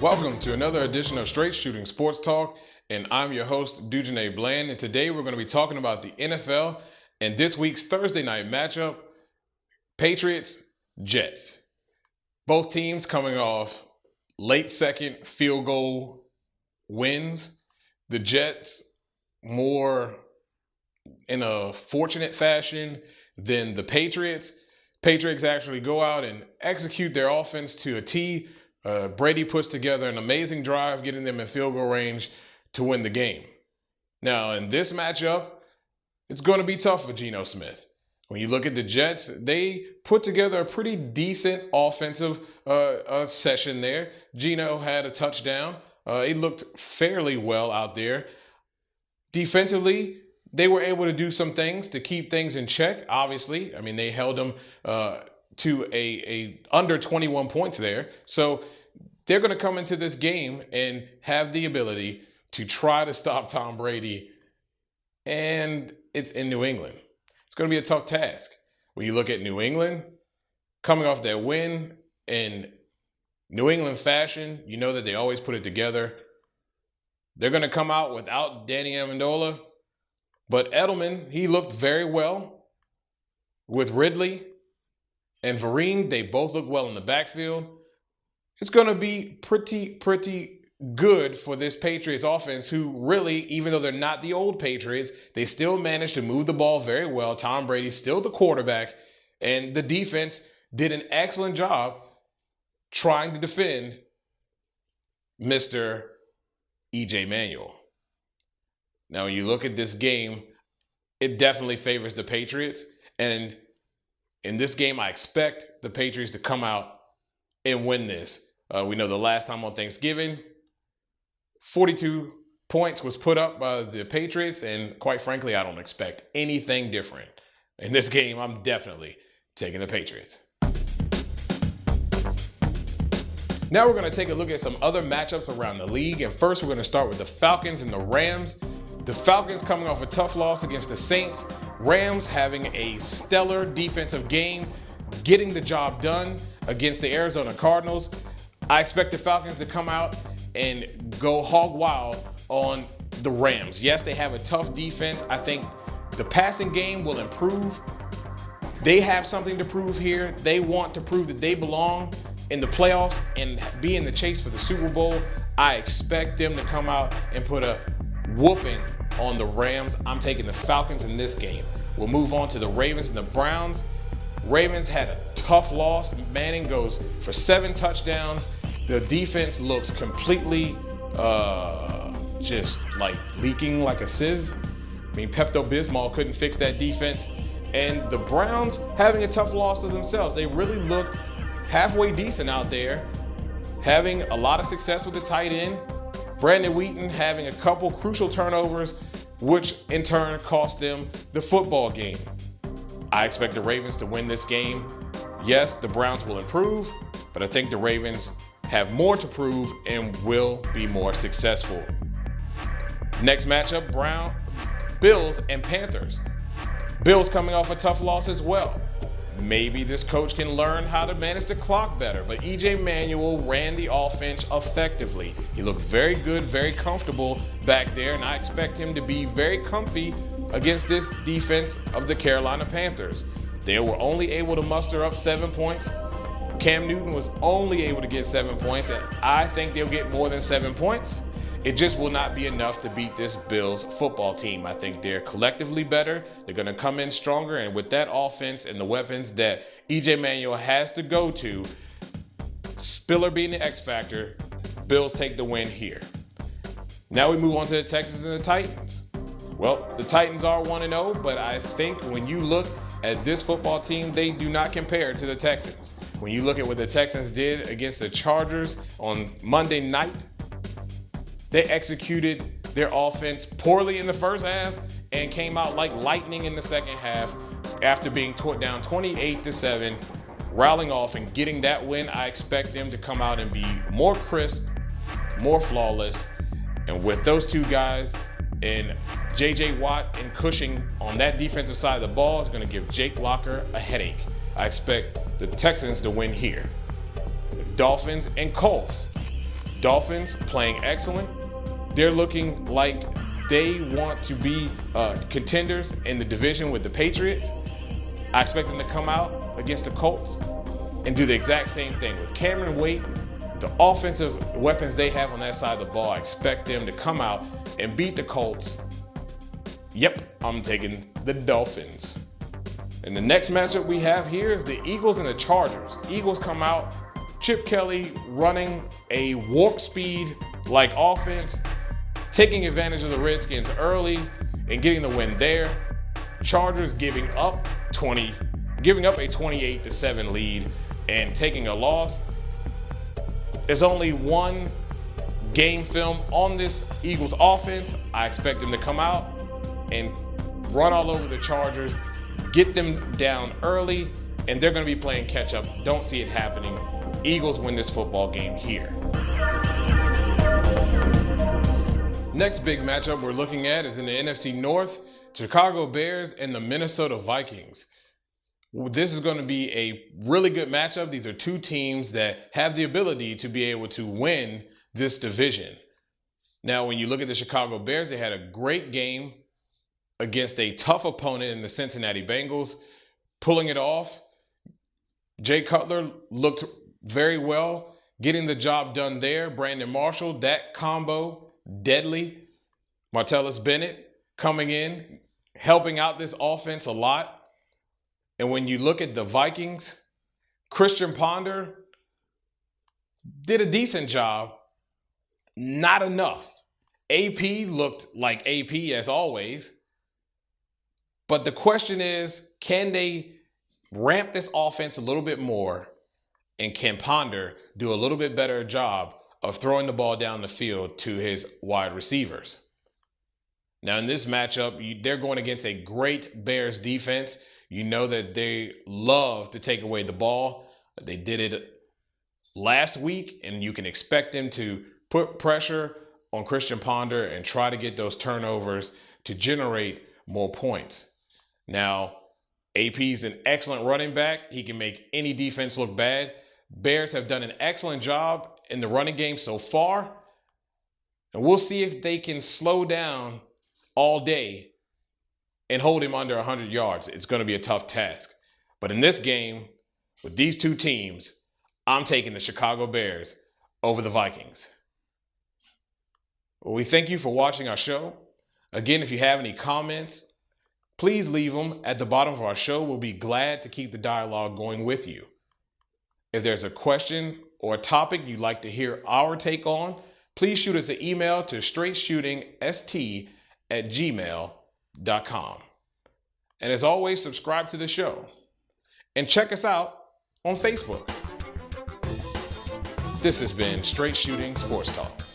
Welcome to another edition of Straight Shooting Sports Talk, and I'm your host, Dujane Bland, and today we're going to be talking about the NFL and this week's Thursday night matchup, Patriots-Jets. Both teams coming off late second field goal wins. The Jets more in a fortunate fashion than the Patriots. Patriots actually go out and execute their offense to a T. Brady puts together an amazing drive, getting them in field goal range to win the game. Now, in this matchup, it's going to be tough for Geno Smith. When you look at the Jets, they put together a pretty decent offensive session there. Geno had a touchdown. He looked fairly well out there. Defensively, they were able to do some things to keep things in check, obviously. I mean, they held them to a under 21 points there. So they're going to come into this game and have the ability to try to stop Tom Brady. And it's in New England. It's going to be a tough task. When you look at New England, coming off their win in New England fashion, you know that they always put it together. They're going to come out without Danny Amendola. But Edelman, he looked very well with Ridley and Vereen. They both look well in the backfield. It's going to be pretty good for this Patriots offense, who really, even though they're not the old Patriots, they still managed to move the ball very well. Tom Brady's still the quarterback, and the defense did an excellent job trying to defend Mr. E.J. Manuel. Now, when you look at this game, it definitely favors the Patriots. And in this game, I expect the Patriots to come out and win this. We know the last time on Thanksgiving, 42 points was put up by the Patriots. And quite frankly, I don't expect anything different. In this game, I'm definitely taking the Patriots. Now we're going to take a look at some other matchups around the league. And first, we're going to start with the Falcons and the Rams. The Falcons coming off a tough loss against the Saints. Rams having a stellar defensive game, getting the job done against the Arizona Cardinals. I expect the Falcons to come out and go hog wild on the Rams. Yes, they have a tough defense. I think the passing game will improve. They have something to prove here. They want to prove that they belong in the playoffs and be in the chase for the Super Bowl. I expect them to come out and put a whooping on the Rams. I'm taking the Falcons in this game. We'll move on to the Ravens and the Browns. Ravens had a tough loss. Manning goes for 7 touchdowns. The defense looks completely just like leaking like a sieve. I mean, Pepto-Bismol couldn't fix that defense. And the Browns having a tough loss to themselves. They really looked halfway decent out there, having a lot of success with the tight end. Brandon Wheaton having a couple crucial turnovers, which in turn cost them the football game. I expect the Ravens to win this game. Yes, the Browns will improve, but I think the Ravens have more to prove and will be more successful. Next matchup, Bills and Panthers. Bills coming off a tough loss as well. Maybe this coach can learn how to manage the clock better, but E.J. Manuel ran the offense effectively. He looked very good, very comfortable back there, and I expect him to be very comfy against this defense of the Carolina Panthers. They were only able to muster up 7 points. Cam Newton was only able to get 7 points, and I think they'll get more than 7 points. It just will not be enough to beat this Bills football team. I think they're collectively better. They're going to come in stronger, and with that offense and the weapons that E.J. Manuel has to go to, Spiller being the X factor, Bills take the win here. Now we move on to the Texans and the Titans. Well, the Titans are 1-0, but I think when you look at this football team, they do not compare to the Texans. When you look at what the Texans did against the Chargers on Monday night, they executed their offense poorly in the first half and came out like lightning in the second half after being down 28-7, rallying off and getting that win. I expect them to come out and be more crisp, more flawless. And with those two guys and J.J. Watt and Cushing on that defensive side of the ball, is going to give Jake Locker a headache. I expect the Texans to win here. The Dolphins and Colts. Dolphins playing excellent. They're looking like they want to be contenders in the division with the Patriots. I expect them to come out against the Colts and do the exact same thing. With Cameron Wake, the offensive weapons they have on that side of the ball, I expect them to come out and beat the Colts. Yep, I'm taking the Dolphins. And the next matchup we have here is the Eagles and the Chargers. Eagles come out, Chip Kelly running a warp speed like offense, taking advantage of the Redskins early and getting the win there. Chargers giving up a 28-7 lead and taking a loss. There's only one game film on this Eagles offense. I expect them to come out and run all over the Chargers, get them down early, and they're going to be playing catch up. Don't see it happening. Eagles win this football game here. Next big matchup we're looking at is in the NFC North, Chicago Bears and the Minnesota Vikings. This is going to be a really good matchup. These are two teams that have the ability to be able to win this division. Now, when you look at the Chicago Bears, they had a great game against a tough opponent in the Cincinnati Bengals, pulling it off. Jay Cutler looked very well, getting the job done there. Brandon Marshall, that combo, deadly. Martellus Bennett coming in, helping out this offense a lot. And when you look at the Vikings, Christian Ponder did a decent job, not enough. AP looked like AP as always. But the question is, can they ramp this offense a little bit more? And can Ponder do a little bit better job of throwing the ball down the field to his wide receivers? Now, in this matchup, they're going against a great Bears defense. You know that they love to take away the ball. They did it last week, and you can expect them to put pressure on Christian Ponder and try to get those turnovers to generate more points. Now, AP's an excellent running back. He can make any defense look bad. Bears have done an excellent job in the running game so far, and we'll see if they can slow down all day and hold him under 100 yards. It's going to be a tough task. But in this game, with these two teams, I'm taking the Chicago Bears over the Vikings. Well, we thank you for watching our show. Again, if you have any comments, please leave them at the bottom of our show. We'll be glad to keep the dialogue going with you. If there's a question or a topic you'd like to hear our take on, please shoot us an email to straightshootingst@gmail.com. And as always, subscribe to the show and check us out on Facebook. This has been Straight Shooting Sports Talk.